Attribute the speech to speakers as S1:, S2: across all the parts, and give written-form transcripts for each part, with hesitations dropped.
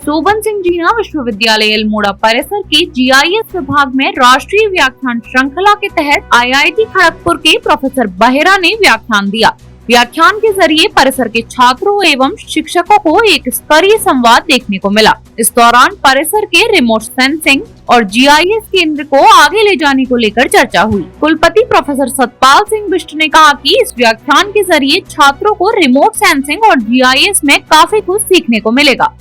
S1: शोभन सिंह जीना विश्वविद्यालय अल्मोड़ा परिसर के जीआईएस विभाग में राष्ट्रीय व्याख्यान श्रृंखला के तहत आईआईटी खड़गपुर के प्रोफेसर बहेरा ने व्याख्यान दिया। व्याख्यान के जरिए परिसर के छात्रों एवं शिक्षकों को एक स्तरीय संवाद देखने को मिला। इस दौरान परिसर के रिमोट सेंसिंग और जीआईएस केंद्र को आगे ले जाने को लेकर चर्चा हुई। कुलपति प्रोफेसर सतपाल सिंह बिष्ट ने कहा कि इस व्याख्यान के जरिए छात्रों को रिमोट सेंसिंग और जीआईएस में काफी कुछ सीखने को मिलेगा।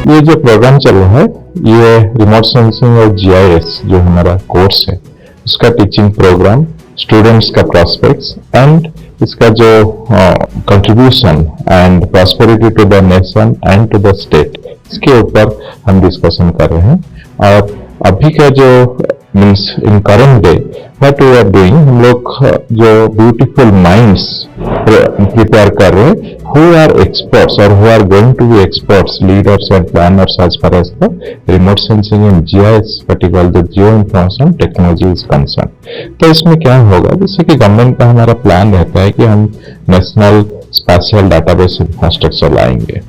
S2: ये जो प्रोग्राम चल रहा है, ये रिमोट सेंसिंग और जीआईएस जो हमारा कोर्स है, उसका टीचिंग प्रोग्राम, स्टूडेंट्स का प्रॉस्पेक्ट्स एंड इसका जो contribution and prosperity to the nation and to the state, इसके ऊपर हम डिस्कशन कर रहे हैं। और अभी का जो means in current day what we are doing, हम लोग जो ब्यूटीफुल माइंड्स प्रिपेयर कर रहे हैं, who are experts or who are going to be experts, leaders and planners as far as the remote sensing and GIS, particularly the geo information technology is concerned। तो इसमें क्या होगा, जैसे कि government का हमारा प्लान रहता है कि हम नेशनल स्पेशल डाटाबेस इंफ्रास्ट्रक्चर लाएंगे।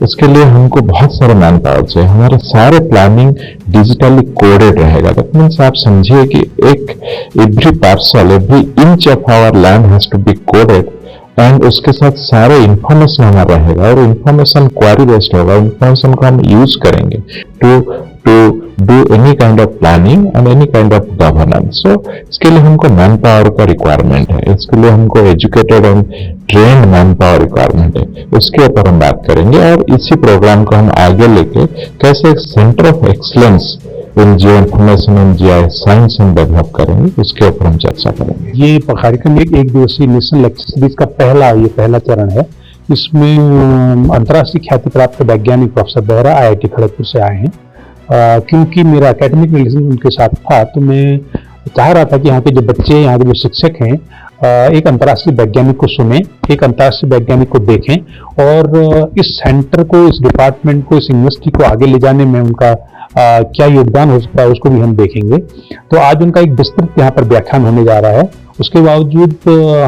S2: उसके लिए हमको बहुत सारे मैन पावर चाहिए। हमारे सारे प्लानिंग डिजिटली कोडेड रहेगा। दैट मीन्स आप समझिए कि एक every parcel, every inch of our land has to be coded and उसके साथ सारे इंफॉर्मेशन हमारा रहेगा और इंफॉर्मेशन क्वेरी बेस्ड होगा। इंफॉर्मेशन को हम यूज करेंगे to do any kind of planning and any kind of governance. So इसके लिए हमको मैन पावर का रिक्वायरमेंट है, इसके लिए हमको educated and trained manpower requirement है। उसके ऊपर हम बात करेंगे और इसी प्रोग्राम को हम आगे लेके कैसे एक centre of excellence in Jio information and GIS science हम डेवलप करेंगे, उसके ऊपर हम चर्चा करेंगे।
S3: ये कार्यक्रम एक दिवसीय नेशनल लेक्चर सीरीज का पहला चरण है। इसमें अंतर्राष्ट्रीय ख्याति प्राप्त वैज्ञानिक प्रोफेसर बहेरा आईआईटी खड़गपुर से आए हैं। क्योंकि मेरा एकेडमिक रिलेशन उनके साथ था, तो मैं चाह रहा था कि यहाँ के जो बच्चे, यहाँ के जो शिक्षक हैं, एक अंतर्राष्ट्रीय वैज्ञानिक को सुने, एक अंतर्राष्ट्रीय वैज्ञानिक को देखें और इस सेंटर को, इस डिपार्टमेंट को, इस यूनिवर्सिटी को आगे ले जाने में उनका क्या योगदान हो सकता है, उसको भी हम देखेंगे। तो आज उनका एक विस्तृत यहाँ पर व्याख्यान होने जा रहा है। उसके बावजूद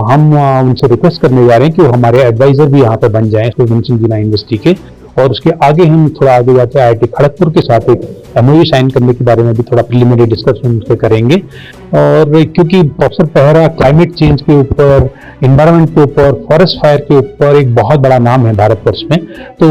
S3: हम उनसे रिक्वेस्ट करने जा रहे हैं कि वो हमारे एडवाइजर भी यहाँ पर बन जाएं शोभन सिंह जीना यूनिवर्सिटी के। और उसके आगे हम थोड़ा आगे जाते हैं आईआईटी खड़गपुर के साथ एक एमओयू साइन करने के बारे में भी थोड़ा प्रिलिमिनरी डिस्कशन उनसे करेंगे। और क्योंकि प्रोफेसर बहेरा क्लाइमेट चेंज के ऊपर, इन्वायरमेंट के ऊपर, फॉरेस्ट फायर के ऊपर एक बहुत बड़ा नाम है भारतवर्ष में। तो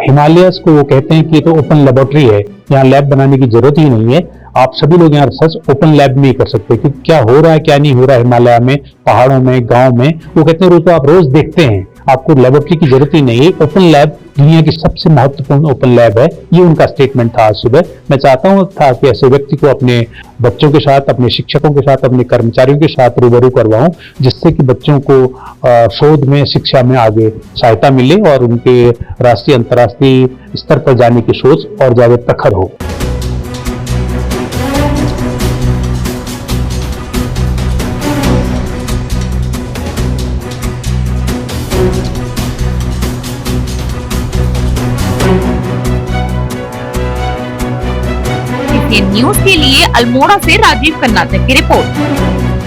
S3: हिमालयस को वो कहते हैं कि ये तो ओपन लेबोरेटरी है, यहाँ लैब बनाने की जरूरत ही नहीं है। आप सभी लोग यहाँ रिसर्च ओपन लैब में ही कर सकते हैं, क्योंकि क्या हो रहा है क्या नहीं हो रहा है हिमालय में, पहाड़ों में, गाँव में, वो कहते हैं तो आप रोज देखते हैं, आपको लेबोरेटरी की जरूरत ही नहीं है। ओपन लैब दुनिया की सबसे महत्वपूर्ण ओपन लैब है, ये उनका स्टेटमेंट था आज सुबह। मैं चाहता हूँ कि ऐसे व्यक्ति को अपने बच्चों के साथ, अपने शिक्षकों के साथ, अपने कर्मचारियों के साथ रूबरू करवाऊं, जिससे कि बच्चों को शोध में, शिक्षा में आगे सहायता मिले और उनके राष्ट्रीय अंतर्राष्ट्रीय स्तर पर जाने की सोच और ज्यादा प्रखर हो।
S1: न्यूज़ के लिए अल्मोड़ा से राजीव कर्नाटक की रिपोर्ट।